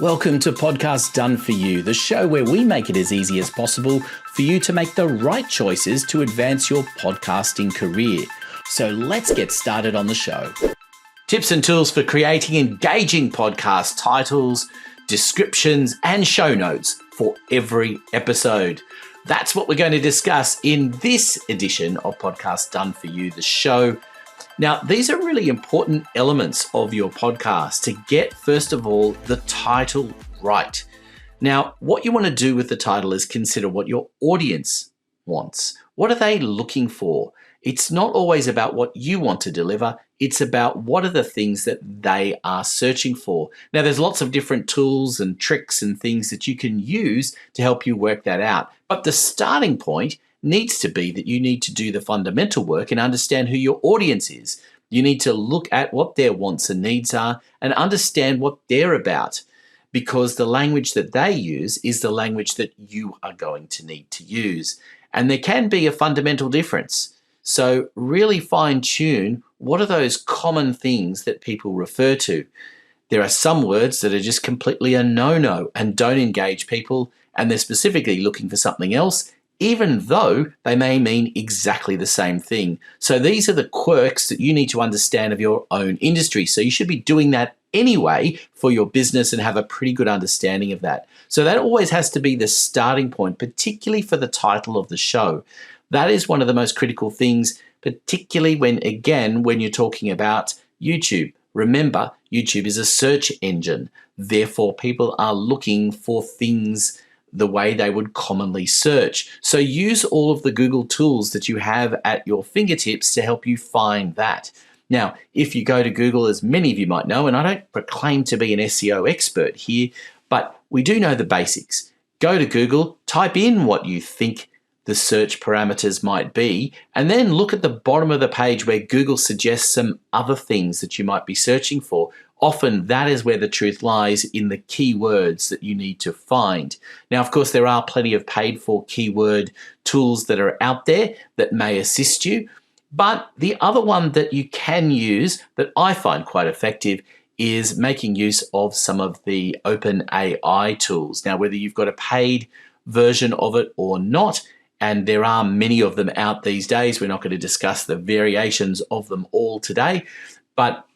Welcome to Podcast Done For You, the show where we make it as easy as possible for you to make the right choices to advance your podcasting career. So let's get started on the show. Tips and tools for creating engaging podcast titles, descriptions, and show notes for every episode. That's what we're going to discuss in this edition of Podcast Done For You, the show. Now, these are really important elements of your podcast to get, first of all, the title right. Now, what you want to do with the title is consider what your audience wants. What are they looking for? It's not always about what you want to deliver. It's about what are the things that they are searching for. Now, there's lots of different tools and tricks and things that you can use to help you work that out. But the starting point needs to be that you need to do the fundamental work and understand who your audience is. You need to look at what their wants and needs are and understand what they're about, because the language that they use is the language that you are going to need to use. And there can be a fundamental difference. So really fine tune what are those common things that people refer to. There are some words that are just completely a no-no and don't engage people, and they're specifically looking for something else, even though they may mean exactly the same thing. So these are the quirks that you need to understand of your own industry. So you should be doing that anyway for your business and have a pretty good understanding of that. So that always has to be the starting point, particularly for the title of the show. That is one of the most critical things, particularly when you're talking about YouTube. Remember, YouTube is a search engine. Therefore, people are looking for things the way they would commonly search. So use all of the Google tools that you have at your fingertips to help you find that. Now, if you go to Google, as many of you might know, and I don't proclaim to be an SEO expert here, but we do know the basics. Go to Google, type in what you think the search parameters might be, and then look at the bottom of the page where Google suggests some other things that you might be searching for. Often that is where the truth lies, in the keywords that you need to find. Now, of course, there are plenty of paid for keyword tools that are out there that may assist you. But the other one that you can use that I find quite effective is making use of some of the OpenAI tools. Now, whether you've got a paid version of it or not, and there are many of them out these days, we're not going to discuss the variations of them all today, but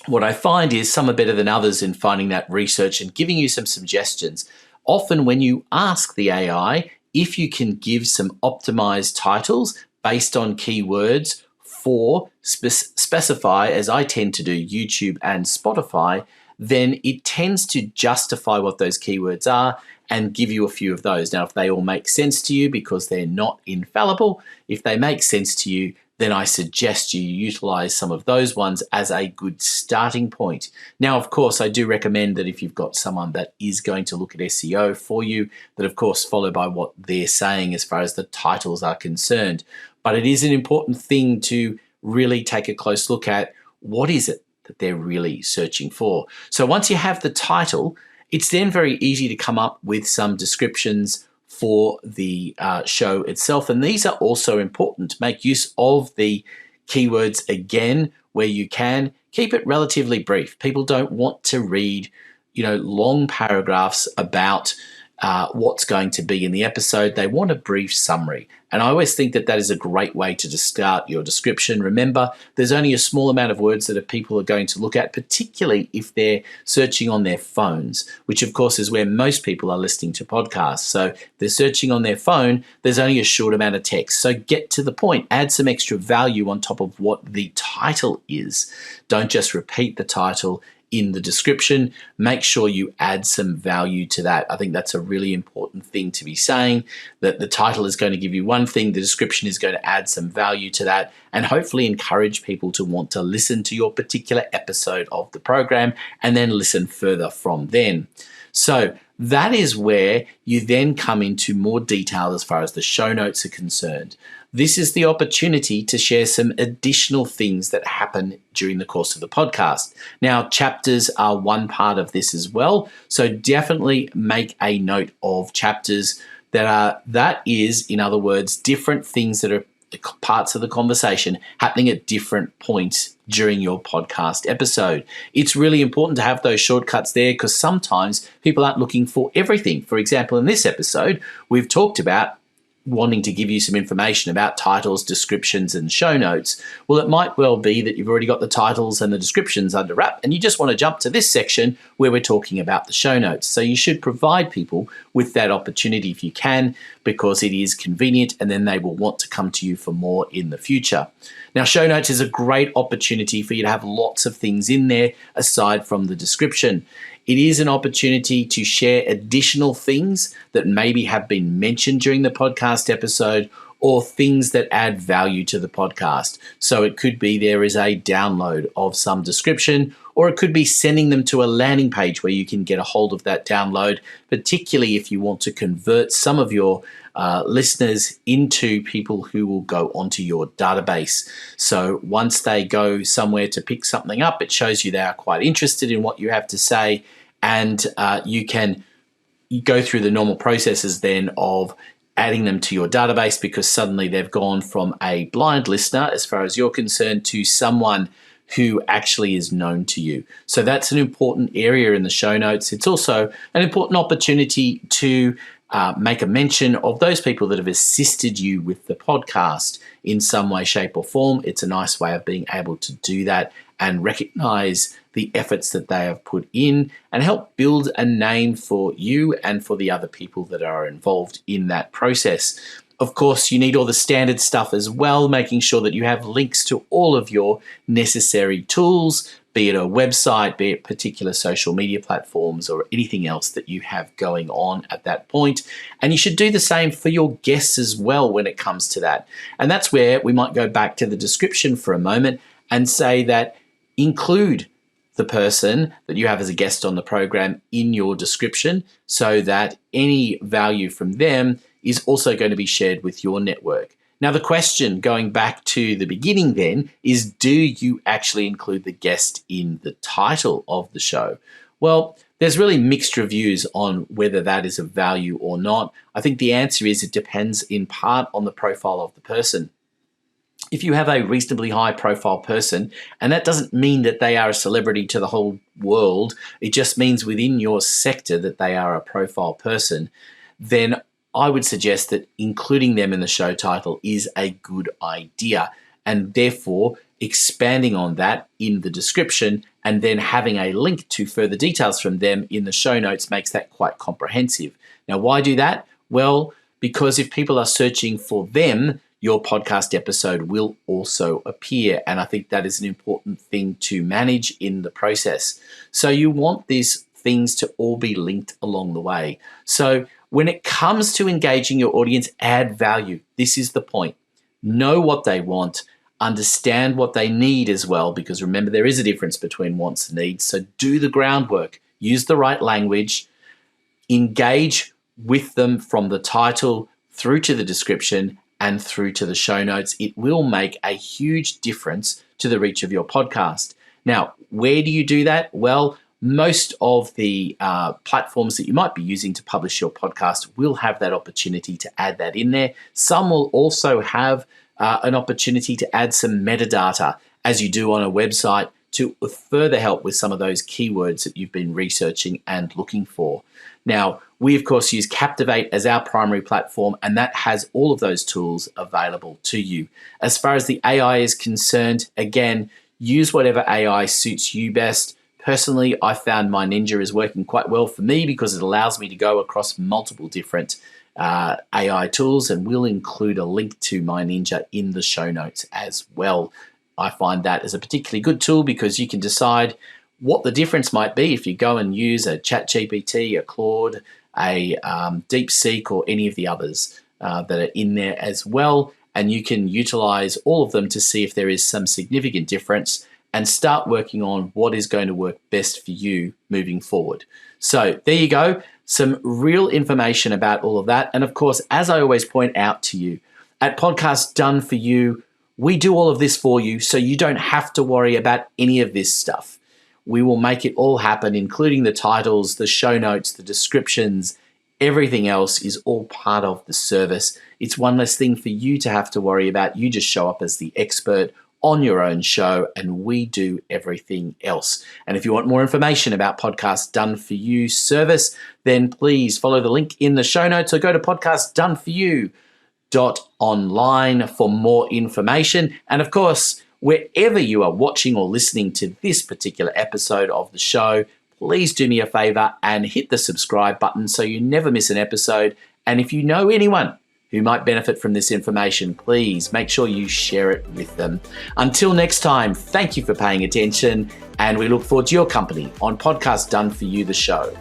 what I find is some are better than others in finding that research and giving you some suggestions. Often when you ask the AI if you can give some optimized titles based on keywords for specify, as I tend to do, YouTube and Spotify, then it tends to justify what those keywords are and give you a few of those. Now, if they all make sense to you, because they're not infallible, if they make sense to you, then I suggest you utilize some of those ones as a good starting point. Now, of course, I do recommend that if you've got someone that is going to look at SEO for you, that of course follow by what they're saying as far as the titles are concerned. But it is an important thing to really take a close look at what is it that they're really searching for. So once you have the title, it's then very easy to come up with some descriptions for the show itself. And these are also important. Make use of the keywords again where you can. Keep it relatively brief. People don't want to read, long paragraphs about what's going to be in the episode. They want a brief summary. And I always think that is a great way to start your description. Remember, there's only a small amount of words that people are going to look at, particularly if they're searching on their phones, which of course is where most people are listening to podcasts. So if they're searching on their phone, there's only a short amount of text. So get to the point. Add some extra value on top of what the title is. Don't just repeat the title in the description. Make sure you add some value to that. I think that's a really important thing to be saying, that the title is going to give you one thing, the description is going to add some value to that, and hopefully encourage people to want to listen to your particular episode of the program and then listen further from then. So that is where you then come into more detail as far as the show notes are concerned. This is the opportunity to share some additional things that happen during the course of the podcast. Now, chapters are one part of this as well. So definitely make a note of chapters that is, in other words, different things that are parts of the conversation happening at different points during your podcast episode. It's really important to have those shortcuts there because sometimes people aren't looking for everything. For example, in this episode, we've talked about wanting to give you some information about titles, descriptions, and show notes. Well, it might well be that you've already got the titles and the descriptions under wrap, and you just want to jump to this section where we're talking about the show notes. So you should provide people with that opportunity if you can, because it is convenient, and then they will want to come to you for more in the future. Now, show notes is a great opportunity for you to have lots of things in there aside from the description. It is an opportunity to share additional things that maybe have been mentioned during the podcast episode or things that add value to the podcast. So it could be there is a download of some description, or it could be sending them to a landing page where you can get a hold of that download, particularly if you want to convert some of your listeners into people who will go onto your database. So once they go somewhere to pick something up, it shows you they are quite interested in what you have to say, and you can go through the normal processes then of adding them to your database, because suddenly they've gone from a blind listener, as far as you're concerned, to someone who actually is known to you. So that's an important area in the show notes. It's also an important opportunity to make a mention of those people that have assisted you with the podcast in some way, shape, or form. It's a nice way of being able to do that and recognize the efforts that they have put in and help build a name for you and for the other people that are involved in that process. Of course, you need all the standard stuff as well, making sure that you have links to all of your necessary tools, be it a website, be it particular social media platforms, or anything else that you have going on at that point. And you should do the same for your guests as well when it comes to that. And that's where we might go back to the description for a moment and say that include the person that you have as a guest on the program in your description, so that any value from them is also going to be shared with your network. Now, the question going back to the beginning then is, do you actually include the guest in the title of the show? Well, there's really mixed reviews on whether that is of value or not. I think the answer is it depends in part on the profile of the person. If you have a reasonably high profile person, and that doesn't mean that they are a celebrity to the whole world, it just means within your sector that they are a profile person, then I would suggest that including them in the show title is a good idea, and therefore expanding on that in the description and then having a link to further details from them in the show notes makes that quite comprehensive. Now, why do that? Well, because if people are searching for them, your podcast episode will also appear. And I think that is an important thing to manage in the process. So you want these things to all be linked along the way. So when it comes to engaging your audience, add value. This is the point. Know what they want, understand what they need as well, because remember, there is a difference between wants and needs. So do the groundwork, use the right language, engage with them from the title through to the description and through to the show notes. It will make a huge difference to the reach of your podcast. Now, where do you do that? Well, most of the platforms that you might be using to publish your podcast will have that opportunity to add that in there. Some will also have an opportunity to add some metadata, as you do on a website, to further help with some of those keywords that you've been researching and looking for. Now, we, of course, use Captivate as our primary platform, and that has all of those tools available to you. As far as the AI is concerned, again, use whatever AI suits you best. Personally, I found my Ninja is working quite well for me because it allows me to go across multiple different AI tools, and we'll include a link to my Ninja in the show notes as well. I find that as a particularly good tool because you can decide what the difference might be if you go and use a ChatGPT, a Claude, a DeepSeek, or any of the others that are in there as well. And you can utilize all of them to see if there is some significant difference and start working on what is going to work best for you moving forward. So there you go, some real information about all of that. And of course, as I always point out to you, at Podcast Done For You, we do all of this for you, so you don't have to worry about any of this stuff. We will make it all happen, including the titles, the show notes, the descriptions, Everything else is all part of the service. It's one less thing for you to have to worry about. You just show up as the expert on your own show, and we do everything else. And if you want more information about Podcast Done For You service, then please follow the link in the show notes or go to podcastdoneforyou.online for more information. And of course, wherever you are watching or listening to this particular episode of the show, please do me a favor and hit the subscribe button so you never miss an episode. And if you know anyone who might benefit from this information, please make sure you share it with them. Until next time, thank you for paying attention, and we look forward to your company on Podcast Done For You, the show.